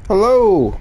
Hello!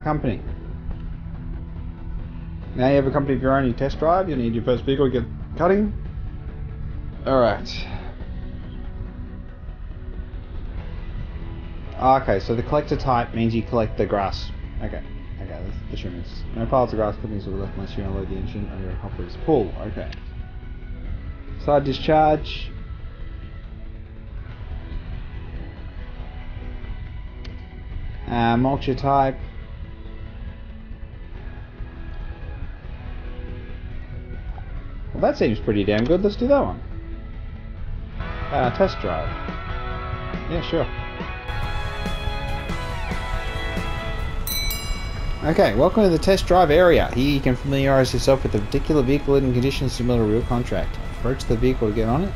Company. Now you have a company of your own, you test drive, you need your first vehicle to get cutting. Alright. Okay, so the collector type means you collect the grass. Okay, that's the trimmings. No piles of grass clippings will be left unless you unload the engine or your hopper is full. Okay. Side discharge. Mulcher type. Well, that seems pretty damn good. Let's do that one. Test drive. Yeah, sure. Okay, welcome to the test drive area. Here you can familiarise yourself with the particular vehicle in conditions similar to a real contract. Approach the vehicle to get on it.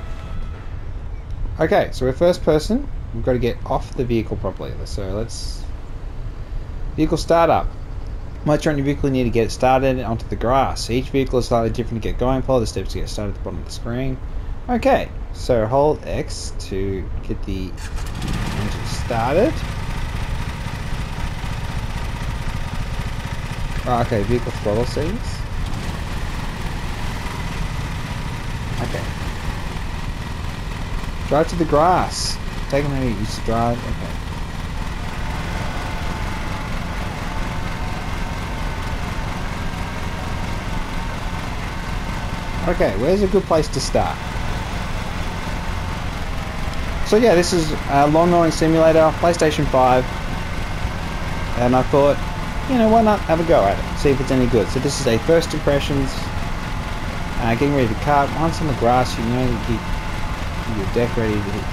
Okay, so we're first person. We've got to get off the vehicle properly. So let's... Vehicle startup. Once you're on your vehicle, you need to get it started onto the grass. Each vehicle is slightly different to get going. Follow the steps to get started at the bottom of the screen. Okay, so hold X to get the engine started. Okay, vehicle throttle settings. Okay. Drive to the grass. Take a minute to use to drive. Okay. Okay, where's a good place to start? So yeah, this is Lawn Mowing Simulator, PlayStation 5, and I thought, you know, why not have a go at it, see if it's any good. So this is a first impressions, getting ready to cut. Once on the grass, you know, you keep your deck ready to hit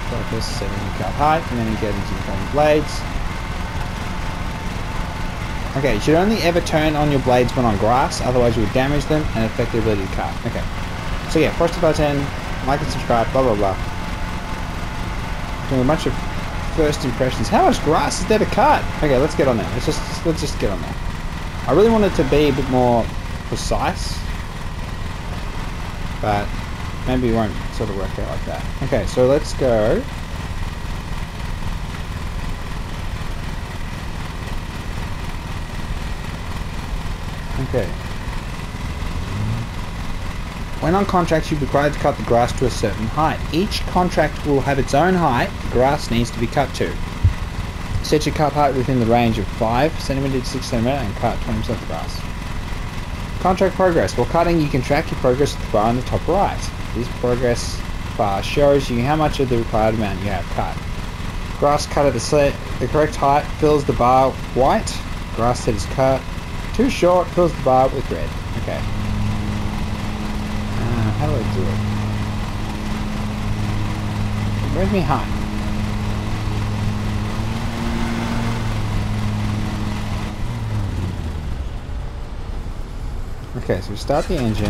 focus, setting the cut height, and then you get into the blades. Okay, you should only ever turn on your blades when on grass, otherwise you will damage them and affect their ability to cut. Okay, so yeah, push the button, like and subscribe, blah blah blah. Doing a bunch of first impressions. How much grass is there to cut? Okay, let's get on there. Let's just get on there. I really want it to be a bit more precise, but maybe it won't sort of work out like that. Okay, so let's go. Okay. When on contract, you're required to cut the grass to a certain height. Each contract will have its own height the grass needs to be cut to. Set your cut height within the range of 5 cm to 6 cm and cut 20% of the grass. Contract progress. While cutting, you can track your progress with the bar on the top right. This progress bar shows you how much of the required amount you have cut. Grass cut at the correct height fills the bar white. Grass that is cut too short fills the bar with red. Okay. How do I do it? Where's me height? Okay, so we start the engine.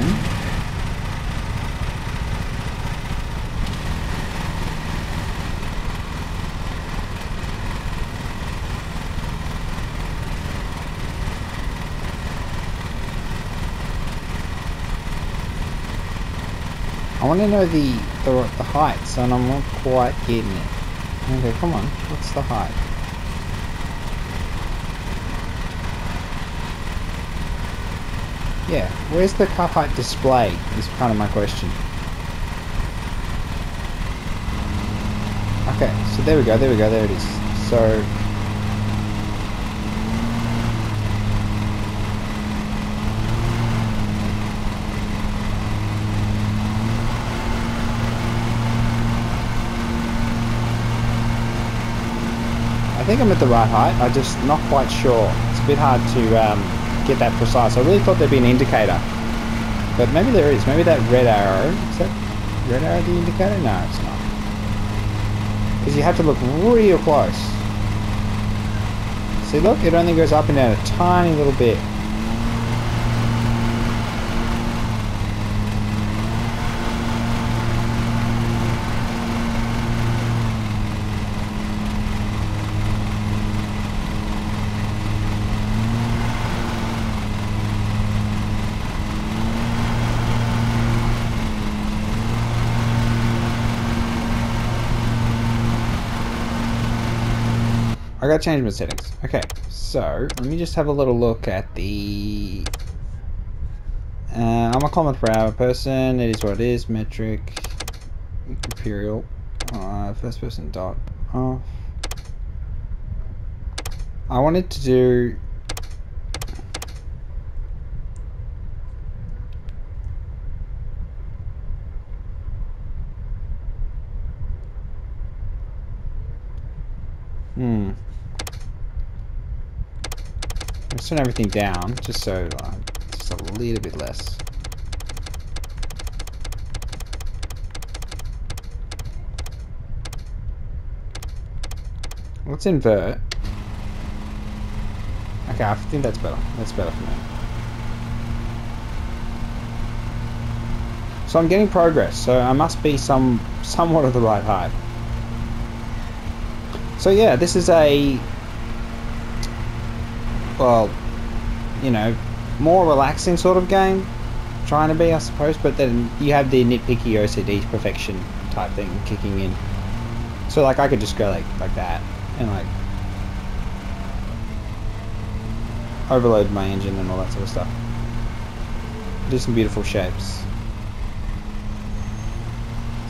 I want to know the heights, and I'm not quite getting it. Okay, come on. What's the height? Yeah, where's the cut height display is kind of my question. Okay, so there we go, there it is. So I think I'm at the right height, I'm just not quite sure. It's a bit hard to get that precise. I really thought there'd be an indicator, but maybe there is. Maybe that red arrow, is that red arrow the indicator? No, it's not. Because you have to look real close. See, look, it only goes up and down a tiny little bit. I gotta change my settings. Okay, so let me just have a little look at the... I'm a kilometer per hour person. It is what it is. Metric, imperial, first person dot off. I wanted to do... Let's turn everything down, just so just a little bit less. Let's invert. Okay, I think that's better. That's better for me. So I'm getting progress, so I must be somewhat of the right height. So yeah, this is a... well, you know, more relaxing sort of game, trying to be, I suppose, but then you have the nitpicky OCD perfection type thing kicking in. So like I could just go like that and like overload my engine and all that sort of stuff. Do some beautiful shapes.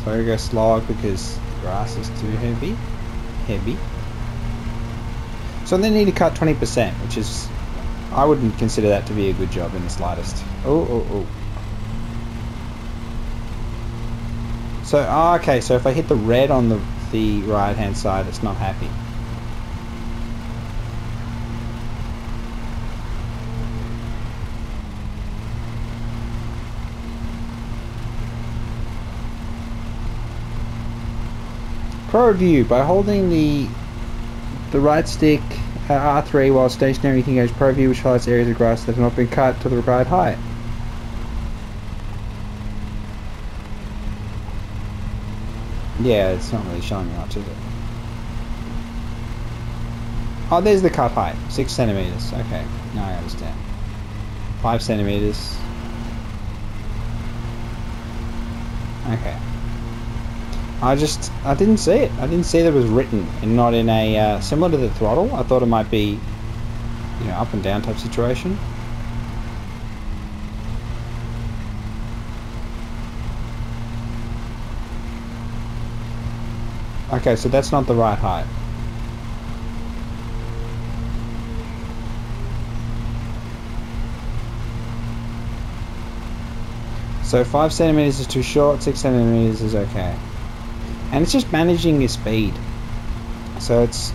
So I go slower because the grass is too heavy. So they need to cut 20%, which is, I wouldn't consider that to be a good job in the slightest. Oh. So, okay, so if I hit the red on the right hand side, it's not happy. Pro view, by holding the right stick R3 while stationary, you can engage Pro View, which highlights areas of grass that have not been cut to the required height. Yeah, it's not really showing me much, is it? Oh, there's the cut height, 6 centimeters. Okay, now I understand. 5 centimeters. Okay. I didn't see it. I didn't see that it was written and not in a, similar to the throttle. I thought it might be, you know, up and down type situation. Okay, so that's not the right height. So 5 centimeters is too short, 6 centimeters is okay. And it's just managing your speed. So it's...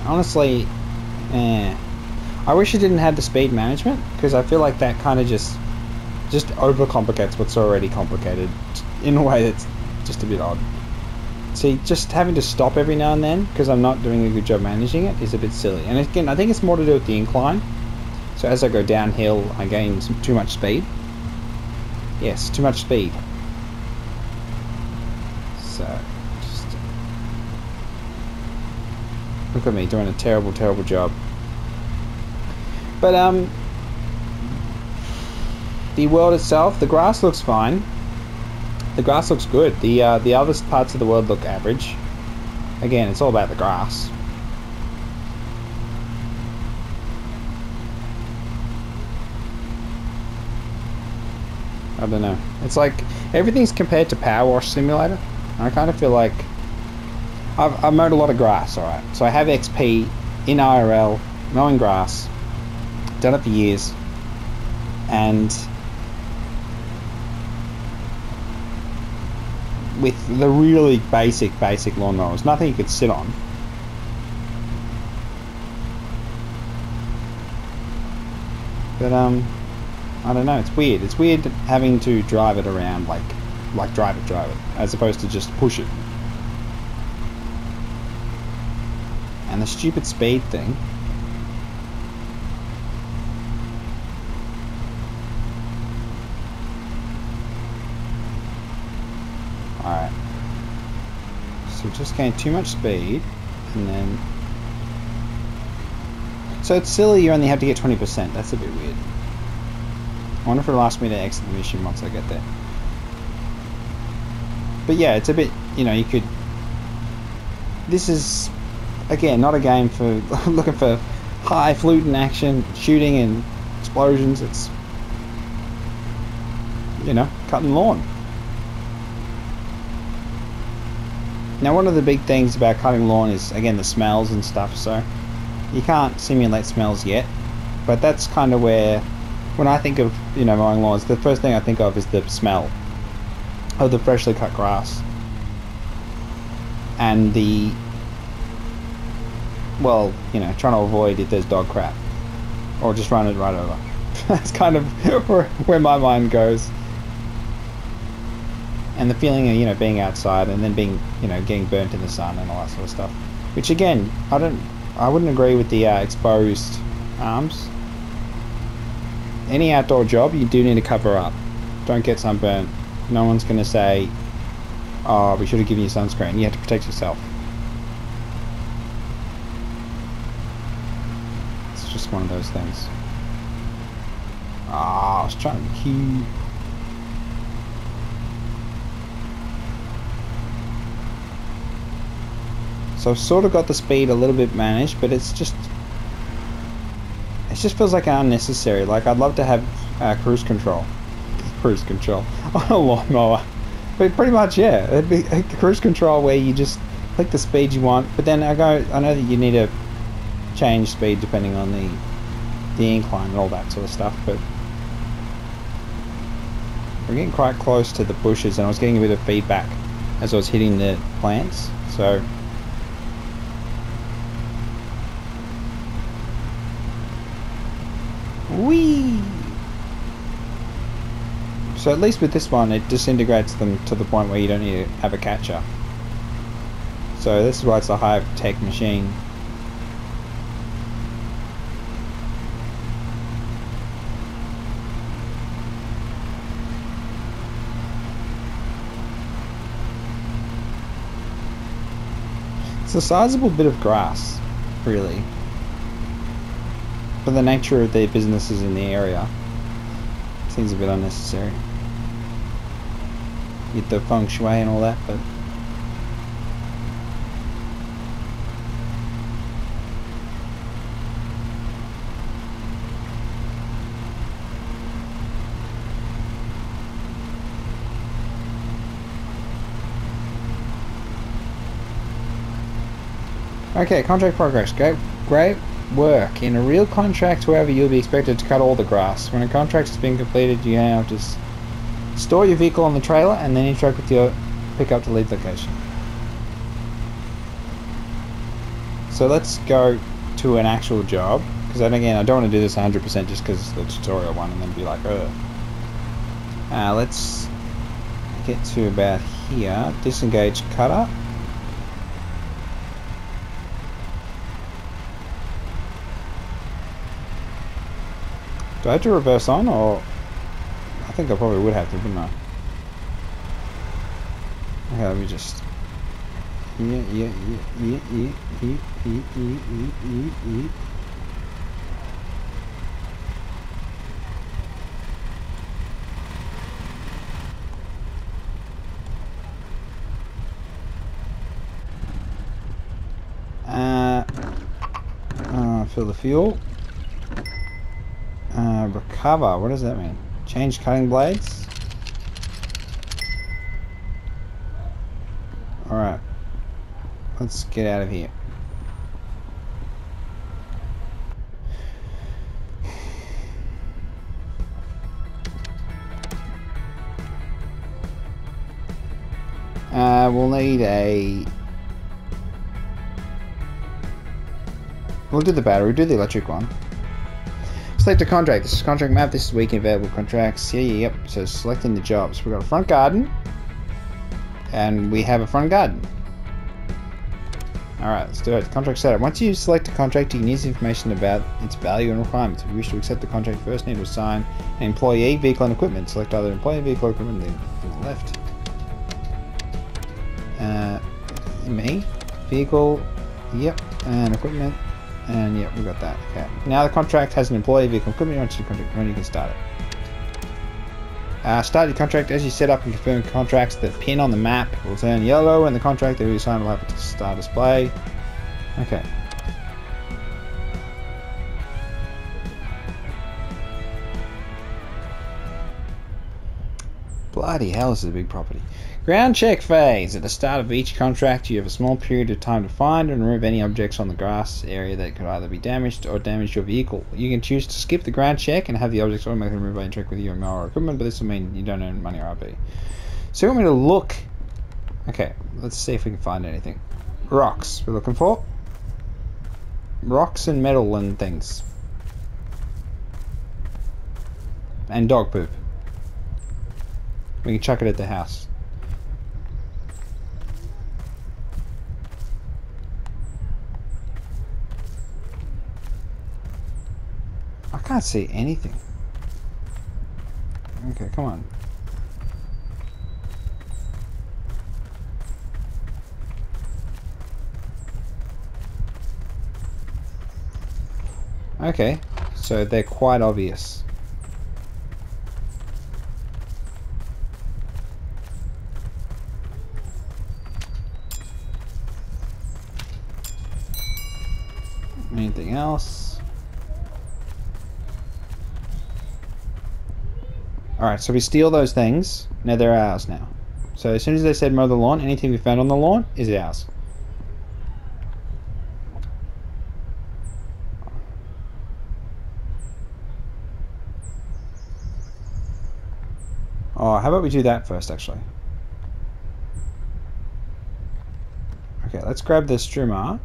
honestly... I wish it didn't have the speed management, because I feel like that kind of just overcomplicates what's already complicated in a way that's just a bit odd. See, just having to stop every now and then, because I'm not doing a good job managing it, is a bit silly. And again, I think it's more to do with the incline. So as I go downhill, I gain too much speed. Yes, too much speed. So, just look at me doing a terrible, terrible job. But the world itself, the grass looks fine. The grass looks good. The other parts of the world look average. Again, it's all about the grass. I don't know. It's like everything's compared to Power Wash Simulator. I kind of feel like I've mowed a lot of grass. All right, so I have XP in IRL mowing grass. Done it for years, and with the really basic lawnmowers, nothing you could sit on. But I don't know, it's weird. It's weird having to drive it around, like drive it, as opposed to just push it. And the stupid speed thing. Alright. So just gain too much speed, and then... So it's silly you only have to get 20%, that's a bit weird. I wonder if it'll ask me to exit the mission once I get there. But yeah, it's a bit, you know, you could... This is, again, not a game for looking for high-fluting action, shooting and explosions. It's, you know, cutting lawn. Now, one of the big things about cutting lawn is, again, the smells and stuff, so you can't simulate smells yet. But that's kind of where... When I think of, you know, mowing lawns, the first thing I think of is the smell of the freshly cut grass. And the, well, you know, trying to avoid if there's dog crap. Or just run it right over. That's kind of where my mind goes. And the feeling of, you know, being outside and then being, you know, getting burnt in the sun and all that sort of stuff. Which again, I wouldn't agree with the exposed arms. Any outdoor job, you do need to cover up. Don't get sunburnt. No one's going to say, oh, we should have given you sunscreen. You have to protect yourself. It's just one of those things. Ah, I was trying to cue. So I've sort of got the speed a little bit managed, but it's just... It just feels like unnecessary. Like, I'd love to have cruise control on a lawnmower. But pretty much, yeah, it'd be a cruise control where you just click the speed you want. But then I know that you need to change speed depending on the incline and all that sort of stuff. But we're getting quite close to the bushes, and I was getting a bit of feedback as I was hitting the plants. So. Whee! So at least with this one, it disintegrates them to the point where you don't need to have a catcher. So this is why it's a high-tech machine. It's a sizable bit of grass, really. For the nature of their businesses in the area, seems a bit unnecessary. With the feng shui and all that, but okay, contract progress. Great work. In a real contract, however, you'll be expected to cut all the grass. When a contract has been completed, you now just store your vehicle on the trailer and then interact with your pickup to leave location. So let's go to an actual job, because then again, I don't want to do this 100% just because it's the tutorial one and then be like, ugh. Let's get to about here. Disengage cutter. Do I have to reverse on, or... I think I probably would have to, wouldn't I? Okay, let me just... Yeah. Fill the fuel. Recover, what does that mean? Change cutting blades? Alright. Let's get out of here. We'll need a... We'll do the battery, do the electric one. Select a contract. This is contract map. This is weekend available contracts. Yep. So selecting the jobs. We've got a front garden. And we have a front garden. Alright, let's do it. Contract setup. Once you select a contract, you can use information about its value and requirements. If you wish to accept the contract, first need to assign an employee, vehicle, and equipment. Select either employee, vehicle, or equipment, then to the left. Me. Vehicle. Yep. And equipment. And yeah, we got that. Okay. Now the contract has an employee, vehicle, equipment. Once the contract when you can start it. Start your contract as you set up and confirm contracts. The pin on the map will turn yellow, and the contract that you sign will have a star display. Okay. Bloody hell, this is a big property. Ground check phase. At the start of each contract, you have a small period of time to find and remove any objects on the grass area that could either be damaged or damage your vehicle. You can choose to skip the ground check and have the objects automatically removed by interact with your mower or equipment, but this will mean you don't earn money or RP. So you want me to look... Okay, let's see if we can find anything. Rocks, we're looking for. Rocks and metal and things. And dog poop. We can chuck it at the house. I can't see anything. Okay, come on. Okay, so they're quite obvious. Anything else? Alright, so we steal those things. Now they're ours now. So as soon as they said mow the lawn, anything we found on the lawn is ours. Oh, how about we do that first, actually? Okay, let's grab the strimmer.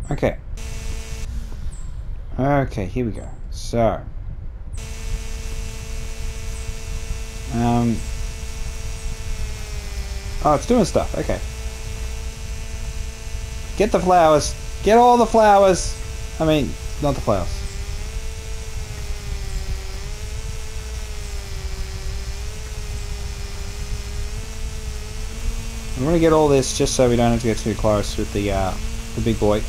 Okay. Okay, here we go. So. Oh, it's doing stuff. Okay. Get the flowers. Get all the flowers. I mean, not the flowers. I'm gonna get all this just so we don't have to get too close with the big boy.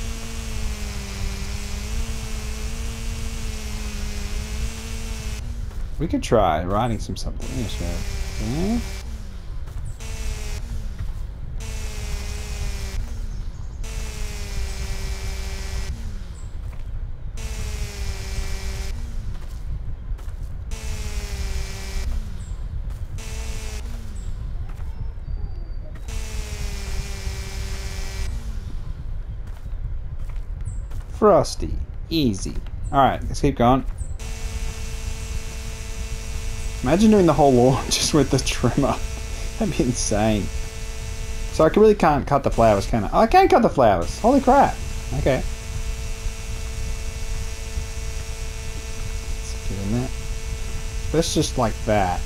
We could try writing something. Yes, okay. Frosty. Easy. Alright, let's keep going. Imagine doing the whole lawn just with the trimmer. That'd be insane. So I really can't cut the flowers, can I? Oh, I can cut the flowers. Holy crap. Okay. Let's get in that. That's just like that.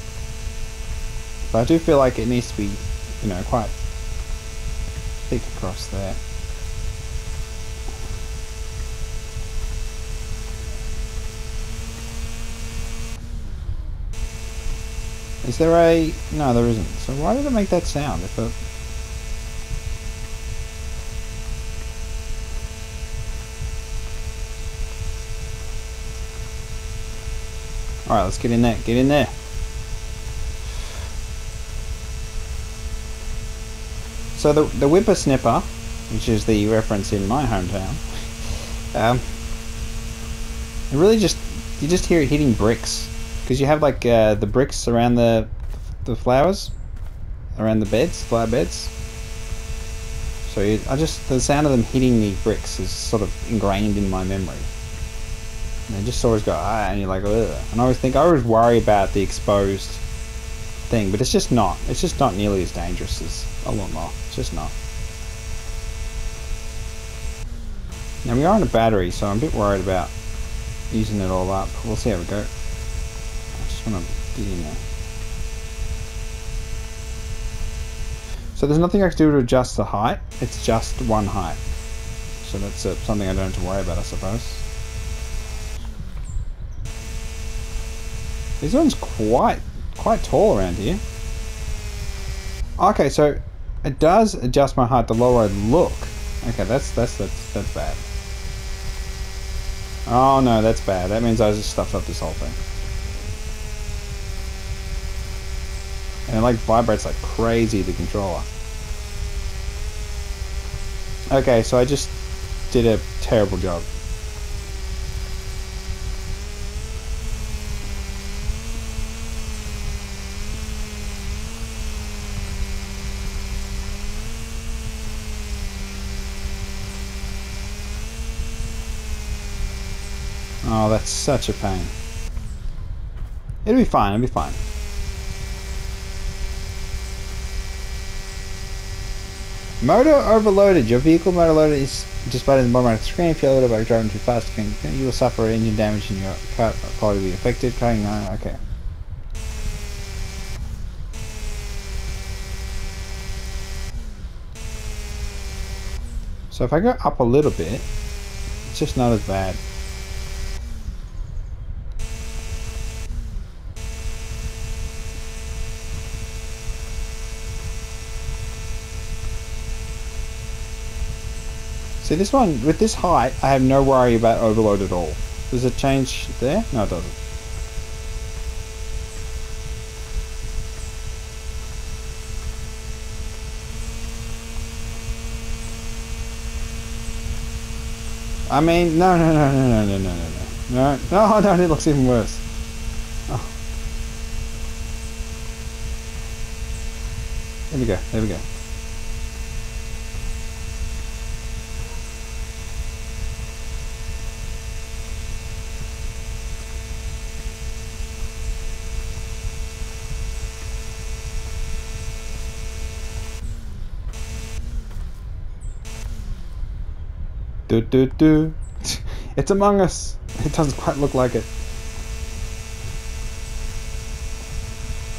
But I do feel like it needs to be you know, quite thick across there. Is there a... No, there isn't. So why did it make that sound? If it... Alright, let's get in there. Get in there. So the whippersnipper, which is the reference in my hometown, it really just... You just hear it hitting bricks. Because you have like the bricks around the flowers, around the beds, flower beds. So the sound of them hitting the bricks is sort of ingrained in my memory. And they just always go and you're like, ugh. And I always worry about the exposed thing, but it's just not. It's just not nearly as dangerous as a lawnmower. It's just not. Now we are on a battery, so I'm a bit worried about using it all up. We'll see how we go. I want to get in there. So there's nothing I can do to adjust the height. It's just one height. So that's something I don't have to worry about, I suppose. This one's quite tall around here. Okay, so it does adjust my height the lower I look. Okay, that's bad. Oh no, that's bad. That means I just stuffed up this whole thing. And it like vibrates like crazy, the controller. Okay, so I just did a terrible job. Oh, that's such a pain. It'll be fine, it'll be fine. Motor overloaded. Your vehicle motor loaded is displayed in the bottom right of the screen. If you're loaded by driving too fast, you will suffer engine damage and your car quality will be affected. Okay. So if I go up a little bit, it's just not as bad. See, this one, with this height, I have no worry about overload at all. Does it change there? No, it doesn't. I mean, no, it looks even worse. Oh. There we go. It's Among Us. It doesn't quite look like it.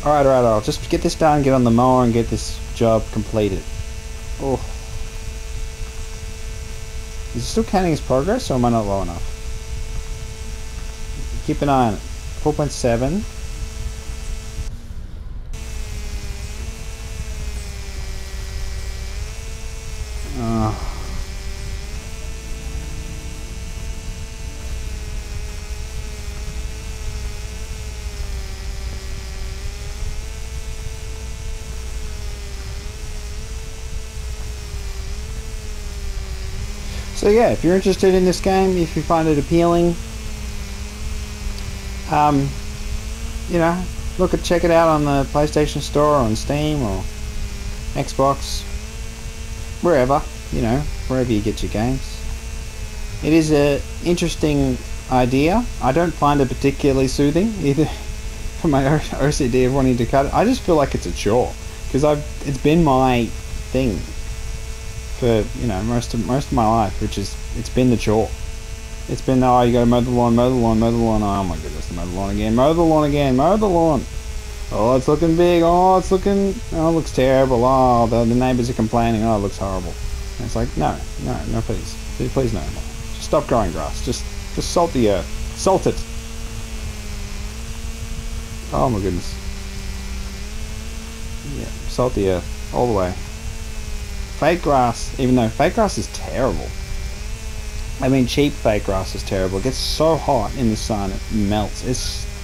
Alright, I'll just get this done, get on the mower and get this job completed. Oh. Is it still counting as progress or am I not low enough? Keep an eye on it. 4.7. So yeah, if you're interested in this game, if you find it appealing, you know, check it out on the PlayStation Store, or on Steam, or Xbox, wherever, wherever you get your games. It is an interesting idea. I don't find it particularly soothing, either for my OCD of wanting to cut it. I just feel like it's a chore, because it's been my thing for most of my life, it's been the chore. It's been, oh, you gotta mow the lawn, oh my goodness, mow the lawn again, mow the lawn. Oh, it's looking big. Oh, it's looking... Oh, it looks terrible. Oh, the neighbours are complaining. Oh, it looks horrible. And it's like, no, please. Please, no. Just stop growing grass. Just salt the earth. Salt it. Oh, my goodness. Yeah, salt the earth. All the way. Fake grass, even though fake grass is terrible. I mean, cheap fake grass is terrible. It gets so hot in the sun, it melts.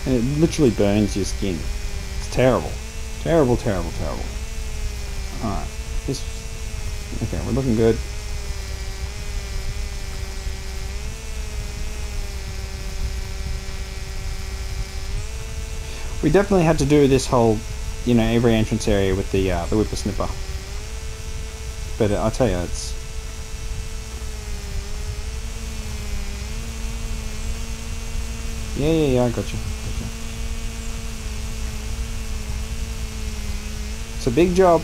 And it literally burns your skin. It's terrible. Terrible, terrible, terrible. Alright. Okay, we're looking good. We definitely had to do this whole, you know, every entrance area with the whippersnipper. But I'll tell you, it's... Yeah, I got you. It's a big job,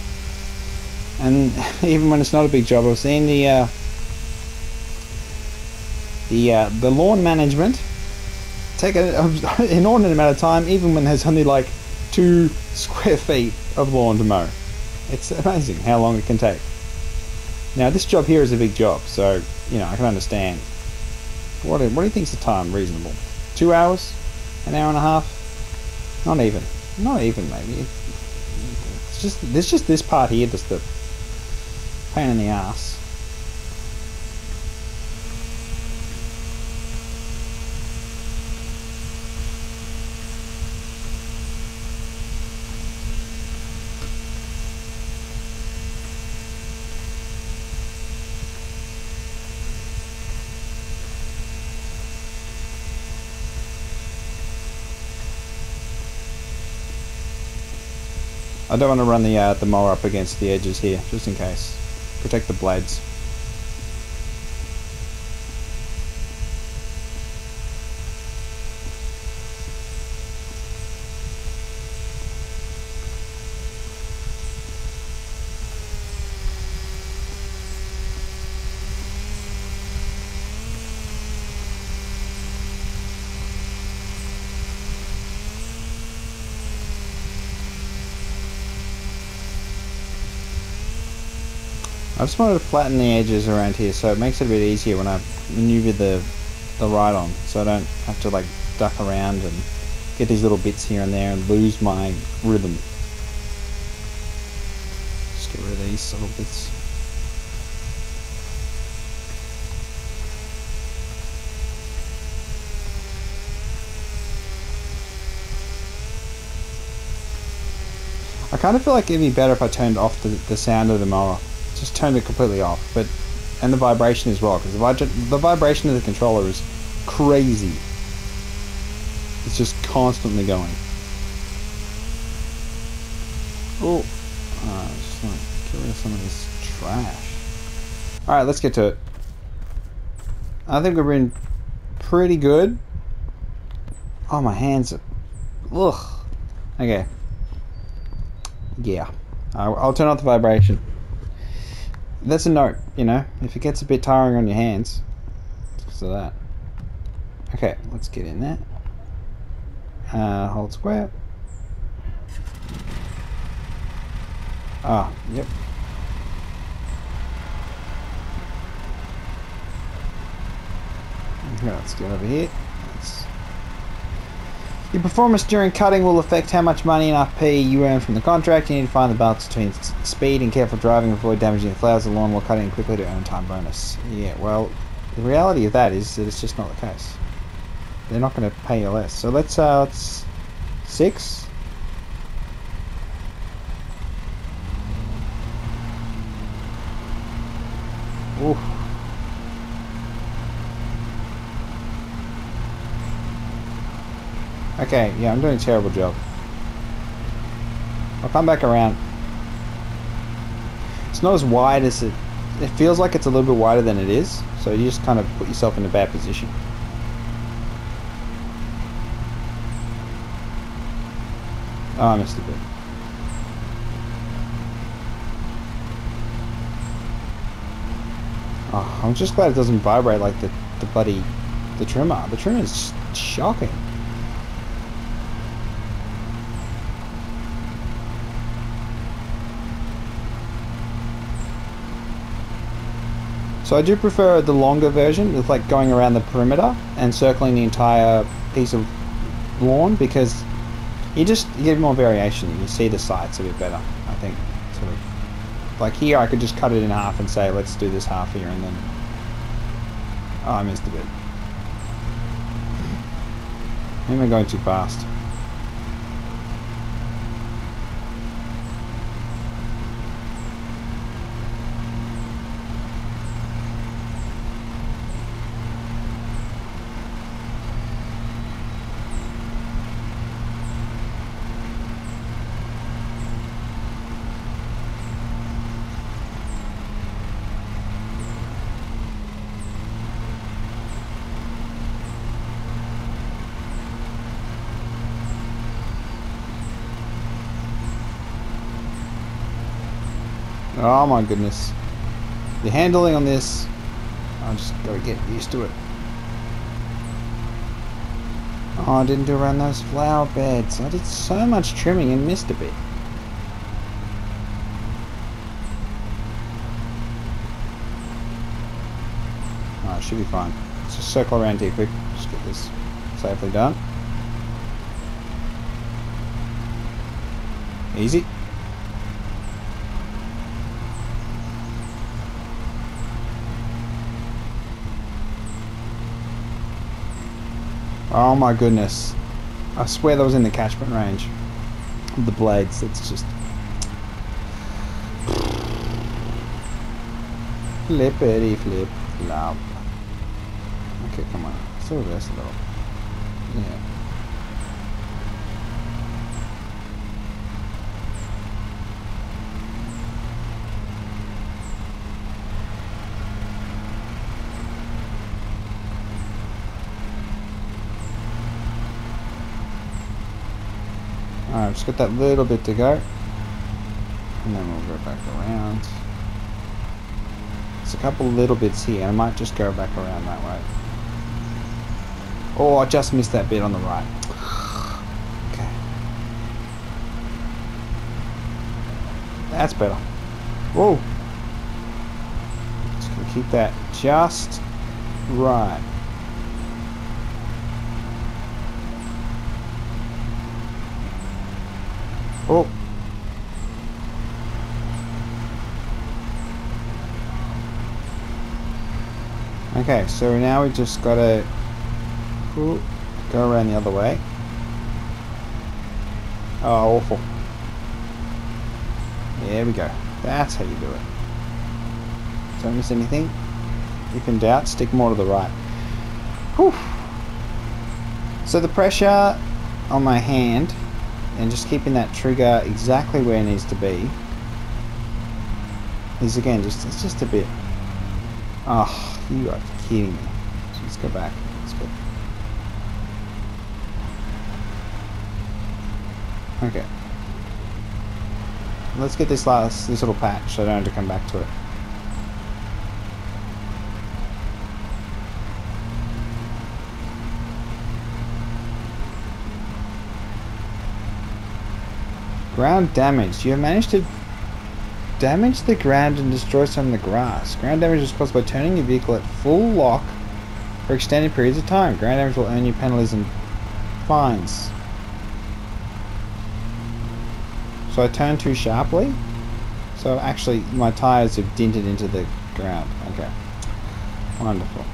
and even when it's not a big job, I've seen the lawn management take an inordinate amount of time, even when there's only like 2 square feet of lawn to mow. It's amazing how long it can take. Now this job here is a big job, so you know I can understand. What do you think's the time reasonable? 2 hours? An hour and a half? Not even maybe. There's just this part here, just the pain in the ass. I don't want to run the mower up against the edges here, just in case. Protect the blades. I just wanted to flatten the edges around here so it makes it a bit easier when I maneuver the ride on, so I don't have to like duck around and get these little bits here and there and lose my rhythm. Just get rid of these little bits. I kind of feel like it'd be better if I turned off the sound of the mower. Just turned it completely off, and the vibration as well, because the vibration of the controller is crazy. It's just constantly going. Oh, just want to get rid of some of this trash. All right, let's get to it. I think we've been pretty good. Oh, my hands are... Ugh. Okay. Yeah. I'll turn off the vibration. That's a note, you know, if it gets a bit tiring on your hands. So that. Okay, let's get in there. Hold square. Ah, yep. Okay, let's get over here. Your performance during cutting will affect how much money and RP you earn from the contract. You need to find the balance between speed and careful driving, avoid damaging the flowers of the lawn while cutting quickly to earn time bonus. Yeah, well, the reality of that is that it's just not the case. They're not going to pay you less. So let's 6. Ooh. Okay, yeah, I'm doing a terrible job. I'll come back around. It's not as wide as it feels like it's a little bit wider than it is, so you just kind of put yourself in a bad position. Oh, I missed a bit. Oh, I'm just glad it doesn't vibrate like the trimmer. The trimmer is shocking. So I do prefer the longer version with like going around the perimeter and circling the entire piece of lawn, because you get more variation. You see the sights a bit better, I think. Sort of like here, I could just cut it in half and say, let's do this half here, and then oh, I missed a bit. Maybe I'm going too fast. Oh my goodness. The handling on this, I just gotta get used to it. Oh, I didn't do around those flower beds. I did so much trimming and missed a bit. Alright, should be fine. Let's just circle around here quick. Just get this safely done. Easy. Oh my goodness. I swear that was in the catchment range. The blades, it's just... Flippity flip flop. Okay, come on. Still reverse a little. Yeah. Alright, just got that little bit to go. And then we'll go back around. There's a couple little bits here. I might just go back around that way. Oh, I just missed that bit on the right. Okay. That's better. Whoa. Just gonna keep that just right. Oh. Okay, so now we just gotta go around the other way. Oh, awful. There we go. That's how you do it. Don't miss anything. If in doubt, stick more to the right. Whew. So the pressure on my hand and just keeping that trigger exactly where it needs to be is, again, it's just a bit. Oh, you are kidding me. So let's go back. That's good. Okay. Let's get this little patch so I don't have to come back to it. Ground damage. You have managed to damage the ground and destroy some of the grass. Ground damage is caused by turning your vehicle at full lock for extended periods of time. Ground damage will earn you penalties and fines. So I turned too sharply. So actually my tyres have dented into the ground. Okay. Wonderful.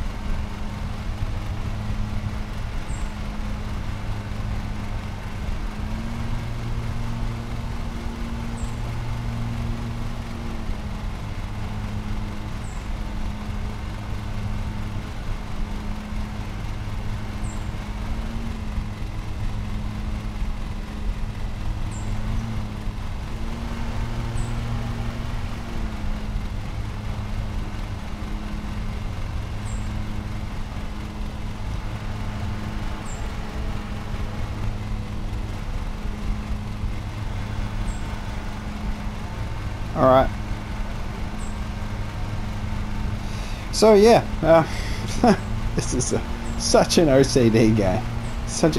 Alright. So yeah, this is such an OCD game. Such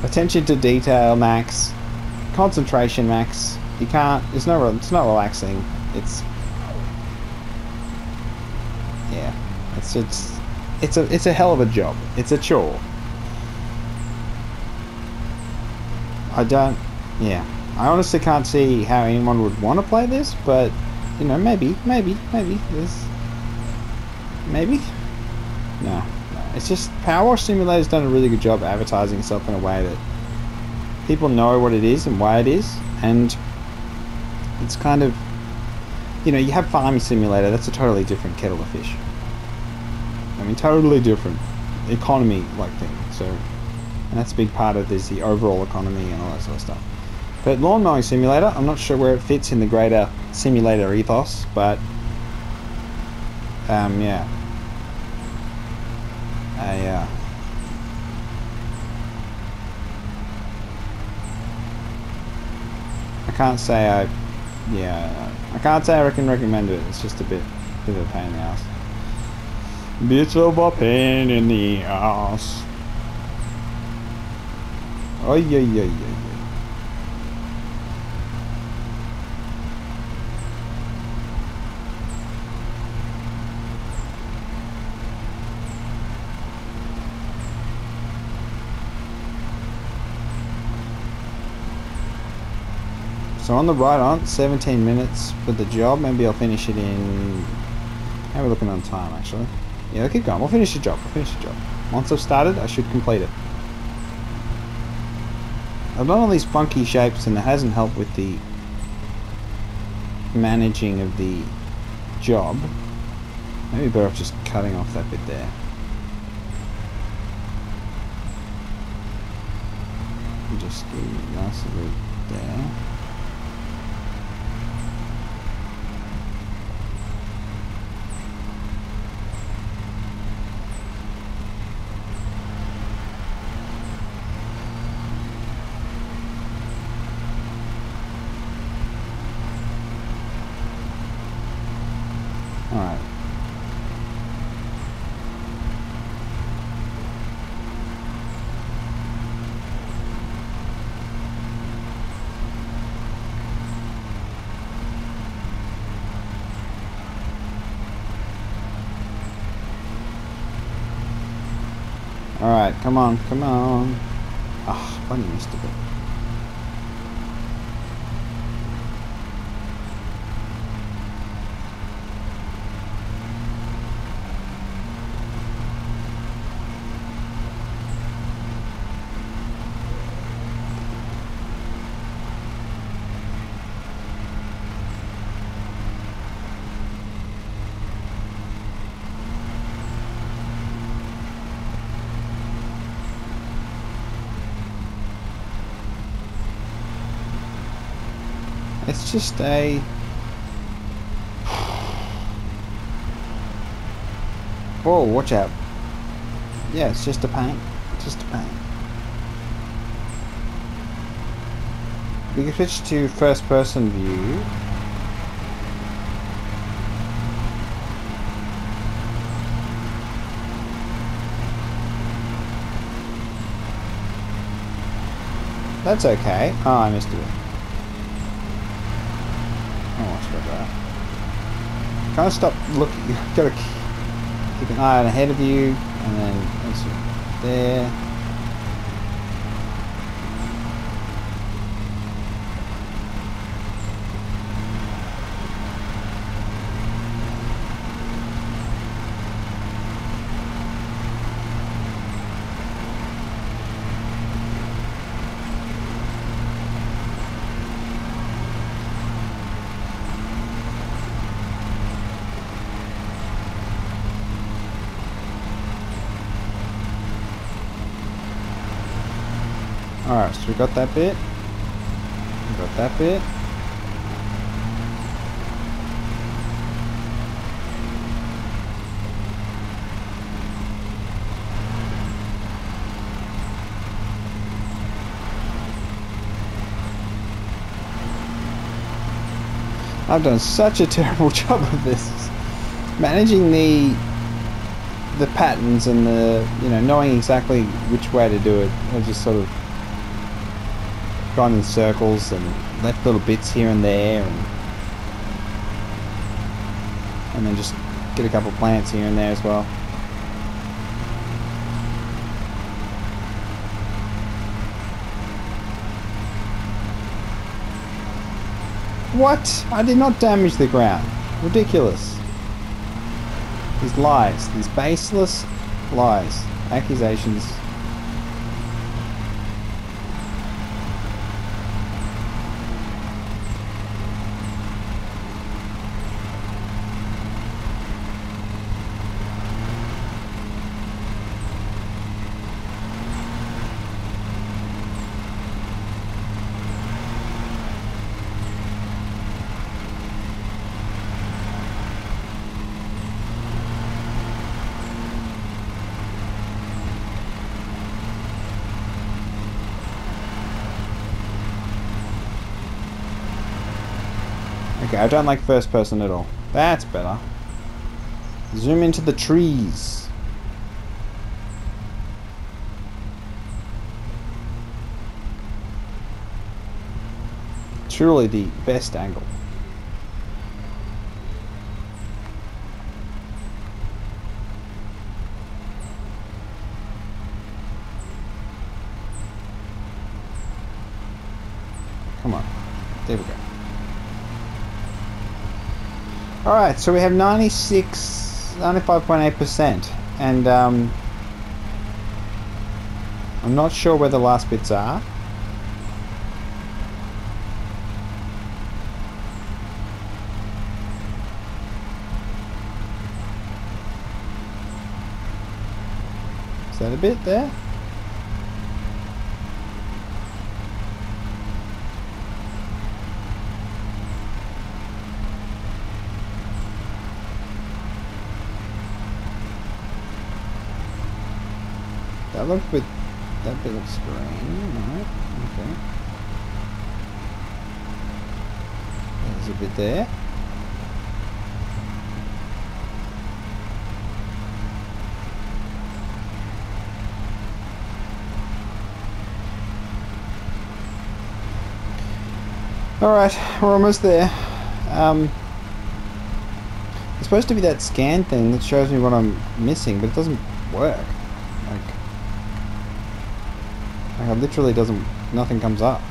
attention to detail max, concentration max. You can't. It's not relaxing. It's yeah, it's a hell of a job. It's a chore. Yeah, I honestly can't see how anyone would want to play this, but you know, maybe there's maybe. No. It's just Power Wash Simulator's done a really good job advertising itself in a way that people know what it is and why it is, and it's kind of, you know, you have Farming Simulator, that's a totally different kettle of fish. I mean, totally different economy like thing. So, and that's a big part of this, the overall economy and all that sort of stuff. But Lawn Mowing Simulator, I'm not sure where it fits in the greater simulator ethos, but yeah. I can't say I can't say I can recommend it. It's just a bit of a pain in the ass. Bit of a pain in the ass. Oh yeah. So on the right on 17 minutes for the job. Maybe I'll finish it in. How are we looking on time actually? Yeah, keep going. We'll finish the job. Once I've started, I should complete it. I've done all these funky shapes, and it hasn't helped with the managing of the job. Maybe better off just cutting off that bit there. And just do a nice little there. Alright. Alright, come on. Ah, bloody missed a bit. It's just a... Whoa, watch out. Yeah, it's just a pain. We can switch to first person view. That's okay. Oh, I missed it. Can't stop looking. You've got to keep an eye on ahead of you, and then once you're there. Alright, so we got that bit. I've done such a terrible job of this. Managing the patterns and the, you know, knowing exactly which way to do it. I've just sort of gone in circles and left little bits here and there, and then just Get a couple plants here and there as well. What? I did not damage the ground. Ridiculous. These lies. These baseless lies. Accusations. Okay, I don't like first person at all. That's better. Zoom into the trees. Truly the best angle. Come on. There we go. Alright, so we have 95.8%, and I'm not sure where the last bits are. Is that a bit there? That bit looks green, right? Okay. There's a bit there. Alright, we're almost there. It's supposed to be that scan thing that shows me what I'm missing, but it doesn't work. Like it literally doesn't, nothing comes up.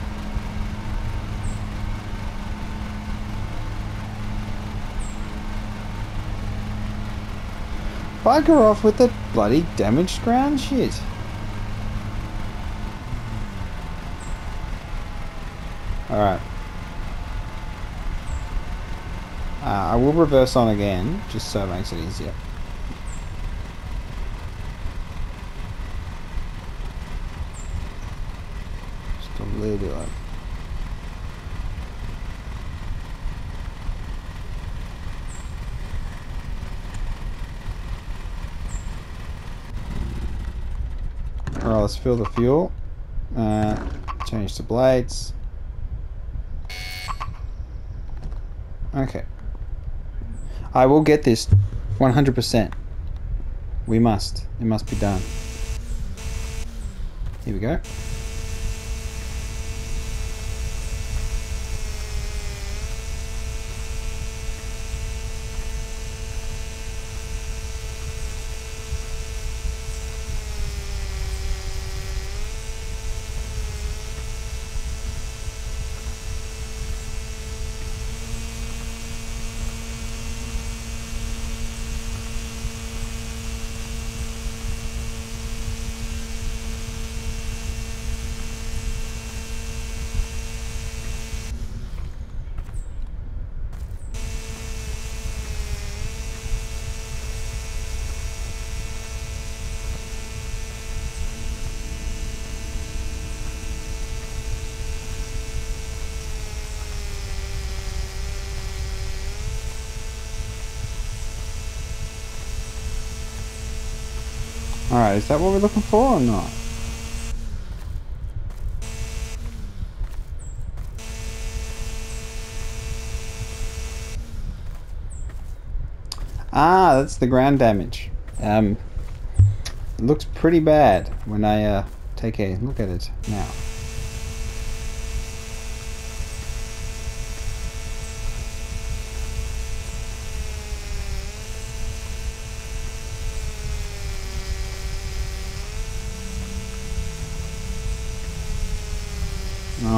Bugger off with the bloody damaged ground shit. Alright. I will reverse on again, just so it makes it easier. Just a little bit like... Alright, let's fill the fuel. Change the blades. Okay. I will get this 100%. We must. It must be done. Here we go. Alright, is that what we're looking for or not? Ah, that's the ground damage. It looks pretty bad when I take a look at it now.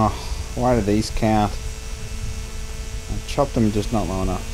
Oh, why do these count? I chopped them just not long enough.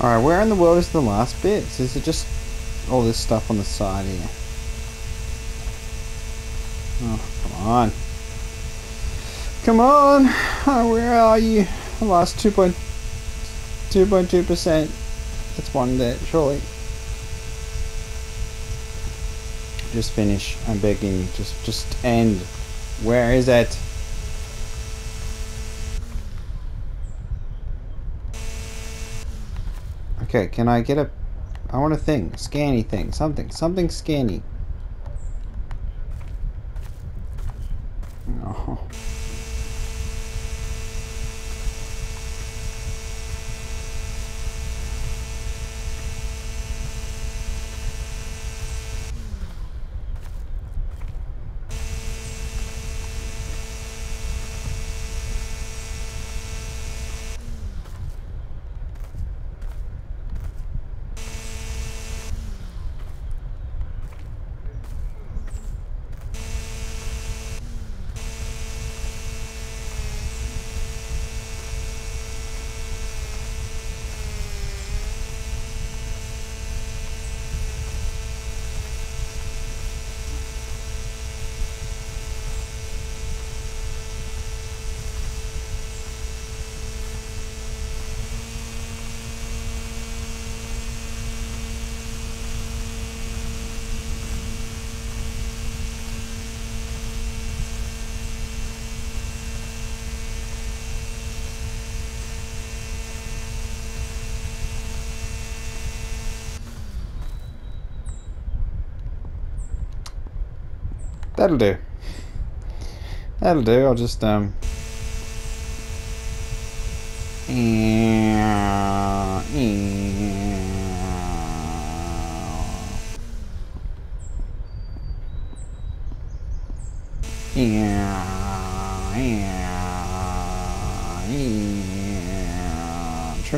Alright, where in the world is the last bit? Is it just all this stuff on the side here? Oh, come on. Come on! Oh, where are you? The last 2.2%. That's one bit, surely. Just finish. I'm begging you. Just end. Where is it? Okay, can I get a... I want a thing. Scanny thing. Something scanny. Oh. That'll do. That'll do. I'll just trim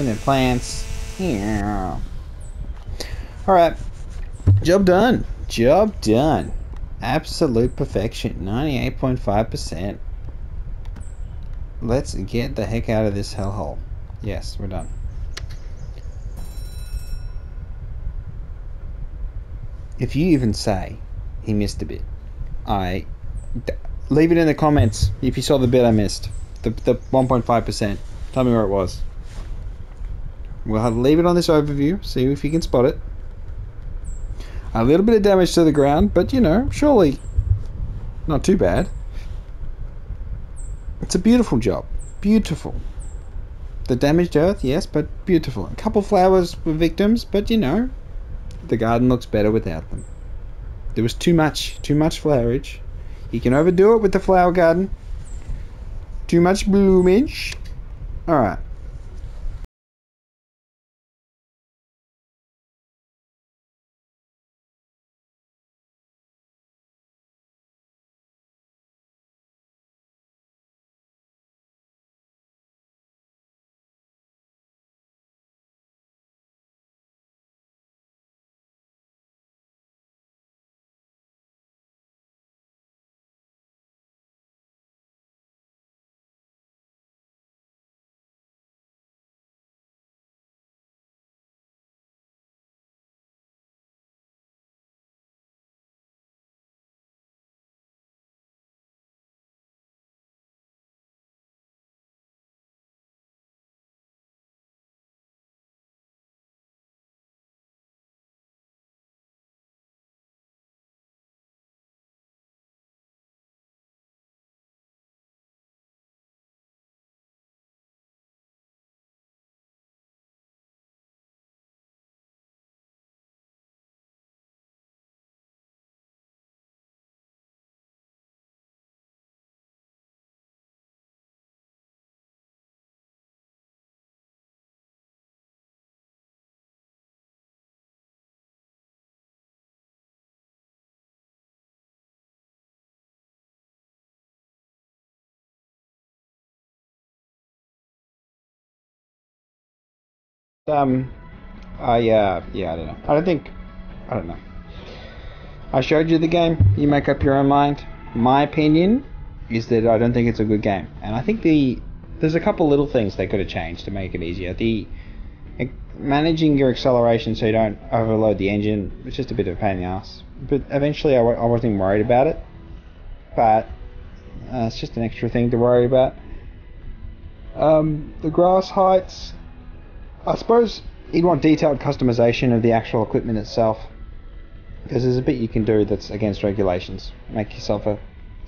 their plants. Alright. Job done. Job done. Absolute perfection. 98.5%. Let's get the heck out of this hellhole. Yes, we're done. If you even say he missed a bit, leave it in the comments if you saw the bit I missed. The 1.5%. Tell me where it was. We'll have to leave it on this overview, see if you can spot it. A little bit of damage to the ground, but you know, surely not too bad. It's a beautiful job. Beautiful. The damaged earth, yes, but beautiful. A couple flowers were victims, but you know, the garden looks better without them. There was too much flowerage. You can overdo it with the flower garden. Too much bloomage. Alright. Yeah, I don't know. I don't know. I showed you the game. You make up your own mind. My opinion is that I don't think it's a good game, and I think there's a couple little things they could have changed to make it easier. Managing your acceleration so you don't overload the engine was just a bit of a pain in the ass. But eventually, I wasn't even worried about it. But it's just an extra thing to worry about. The grass heights. I suppose you'd want detailed customization of the actual equipment itself, because there's a bit you can do that's against regulations. Make yourself a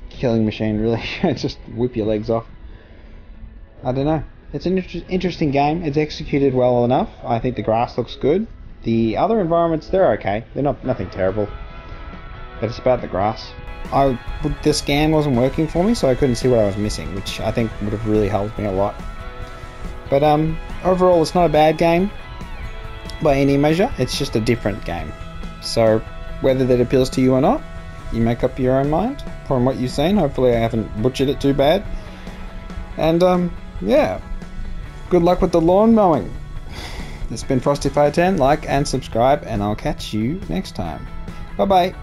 killing machine, really. Just whip your legs off. I don't know. It's an interesting game. It's executed well enough. I think the grass looks good. The other environments, they're okay. They're nothing terrible. But it's about the grass. The scan wasn't working for me, so I couldn't see what I was missing, which I think would have really helped me a lot. But overall, it's not a bad game by any measure. It's just a different game. So whether that appeals to you or not, you make up your own mind from what you've seen. Hopefully I haven't butchered it too bad. And yeah, good luck with the lawn mowing. This has been Frosty510. Like and subscribe, and I'll catch you next time. Bye bye.